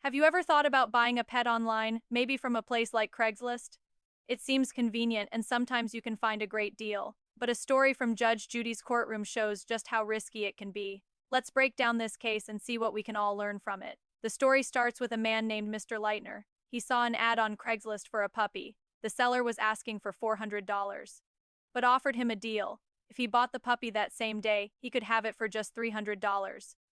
Have you ever thought about buying a pet online, maybe from a place like Craigslist? It seems convenient and sometimes you can find a great deal, but a story from Judge Judy's courtroom shows just how risky it can be. Let's break down this case and see what we can all learn from it. The story starts with a man named Mr. Leitner. He saw an ad on Craigslist for a puppy. The seller was asking for $400, but offered him a deal. If he bought the puppy that same day, he could have it for just $300.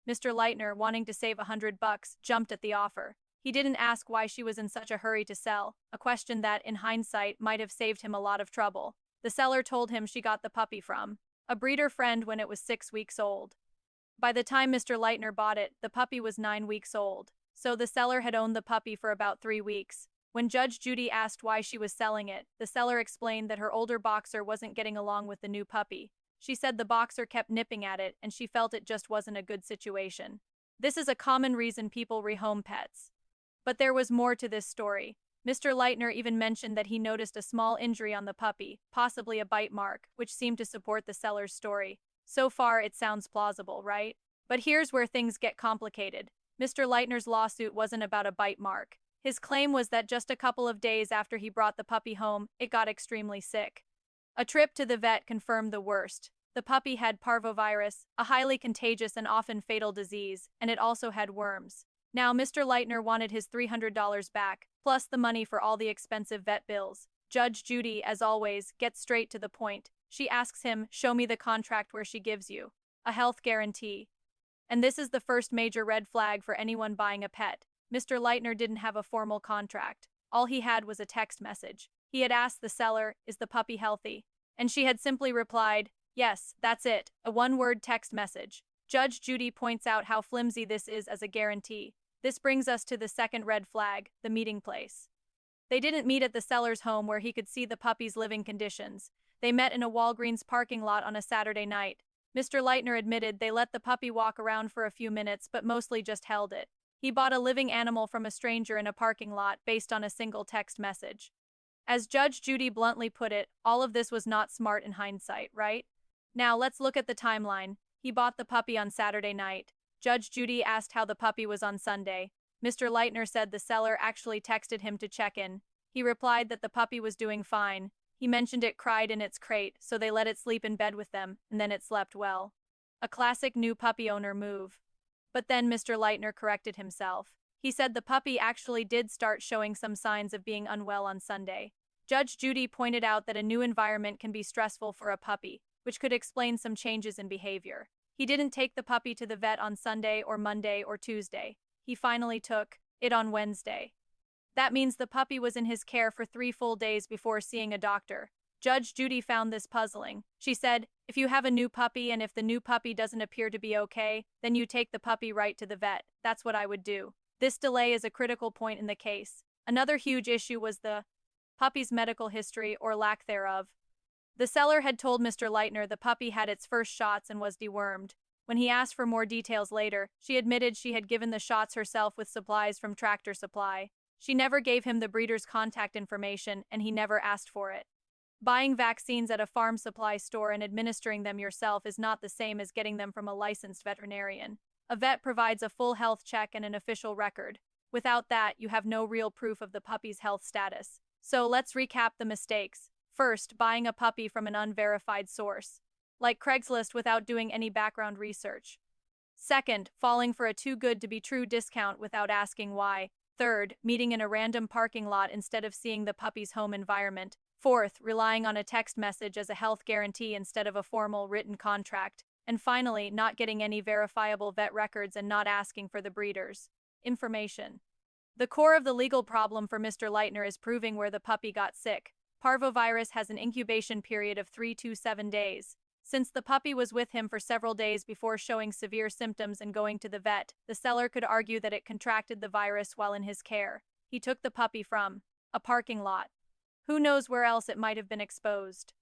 Mr. Leitner, wanting to save $100, jumped at the offer. He didn't ask why she was in such a hurry to sell, a question that, in hindsight, might have saved him a lot of trouble. The seller told him she got the puppy from a breeder friend when it was 6 weeks old. By the time Mr. Leitner bought it, the puppy was 9 weeks old, so the seller had owned the puppy for about 3 weeks. When Judge Judy asked why she was selling it, the seller explained that her older boxer wasn't getting along with the new puppy. She said the boxer kept nipping at it and she felt it just wasn't a good situation. This is a common reason people rehome pets. But there was more to this story. Mr. Leitner even mentioned that he noticed a small injury on the puppy, possibly a bite mark, which seemed to support the seller's story. So far, it sounds plausible, right? But here's where things get complicated. Mr. Leitner's lawsuit wasn't about a bite mark. His claim was that just a couple of days after he brought the puppy home, it got extremely sick. A trip to the vet confirmed the worst. The puppy had parvovirus, a highly contagious and often fatal disease, and it also had worms. Now, Mr. Leitner wanted his $300 back, plus the money for all the expensive vet bills. Judge Judy, as always, gets straight to the point. She asks him, "Show me the contract where she gives you a health guarantee." And this is the first major red flag for anyone buying a pet. Mr. Leitner didn't have a formal contract. All he had was a text message. He had asked the seller, "Is the puppy healthy?" And she had simply replied, "Yes, that's it," a one-word text message. Judge Judy points out how flimsy this is as a guarantee. This brings us to the second red flag, the meeting place. They didn't meet at the seller's home where he could see the puppy's living conditions. They met in a Walgreens parking lot on a Saturday night. Mr. Leitner admitted they let the puppy walk around for a few minutes but mostly just held it. He bought a living animal from a stranger in a parking lot based on a single text message. As Judge Judy bluntly put it, all of this was not smart in hindsight, right? Now let's look at the timeline. He bought the puppy on Saturday night. Judge Judy asked how the puppy was on Sunday. Mr. Leitner said the seller actually texted him to check in. He replied that the puppy was doing fine. He mentioned it cried in its crate, so they let it sleep in bed with them, and then it slept well. A classic new puppy owner move. But then Mr. Leitner corrected himself. He said the puppy actually did start showing some signs of being unwell on Sunday. Judge Judy pointed out that a new environment can be stressful for a puppy, which could explain some changes in behavior. He didn't take the puppy to the vet on Sunday or Monday or Tuesday. He finally took it on Wednesday. That means the puppy was in his care for 3 full days before seeing a doctor. Judge Judy found this puzzling. She said, "If you have a new puppy and if the new puppy doesn't appear to be okay, then you take the puppy right to the vet. That's what I would do." This delay is a critical point in the case. Another huge issue was the puppy's medical history or lack thereof. The seller had told Mr. Leitner the puppy had its first shots and was dewormed. When he asked for more details later, she admitted she had given the shots herself with supplies from Tractor Supply. She never gave him the breeder's contact information, and he never asked for it. Buying vaccines at a farm supply store and administering them yourself is not the same as getting them from a licensed veterinarian. A vet provides a full health check and an official record. Without that, you have no real proof of the puppy's health status. So let's recap the mistakes. First, buying a puppy from an unverified source, like Craigslist, without doing any background research. Second, falling for a too-good-to-be-true discount without asking why. Third, meeting in a random parking lot instead of seeing the puppy's home environment. Fourth, relying on a text message as a health guarantee instead of a formal written contract. And finally, not getting any verifiable vet records and not asking for the breeder's information. The core of the legal problem for Mr. Leitner is proving where the puppy got sick. Parvovirus has an incubation period of 3 to 7 days. Since the puppy was with him for several days before showing severe symptoms and going to the vet, the seller could argue that it contracted the virus while in his care. He took the puppy from a parking lot. Who knows where else it might have been exposed.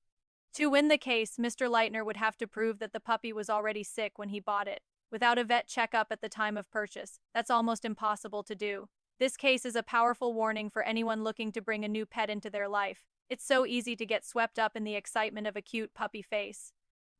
To win the case, Mr. Leitner would have to prove that the puppy was already sick when he bought it, without a vet checkup at the time of purchase. That's almost impossible to do. This case is a powerful warning for anyone looking to bring a new pet into their life. It's so easy to get swept up in the excitement of a cute puppy face.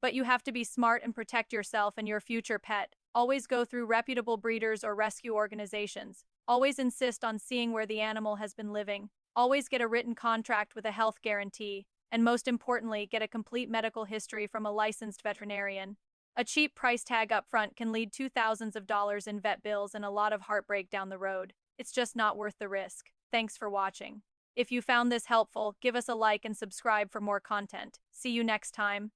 But you have to be smart and protect yourself and your future pet. Always go through reputable breeders or rescue organizations. Always insist on seeing where the animal has been living. Always get a written contract with a health guarantee. And most importantly, get a complete medical history from a licensed veterinarian. A cheap price tag up front can lead to thousands of dollars in vet bills and a lot of heartbreak down the road. It's just not worth the risk. Thanks for watching. If you found this helpful, give us a like and subscribe for more content. See you next time.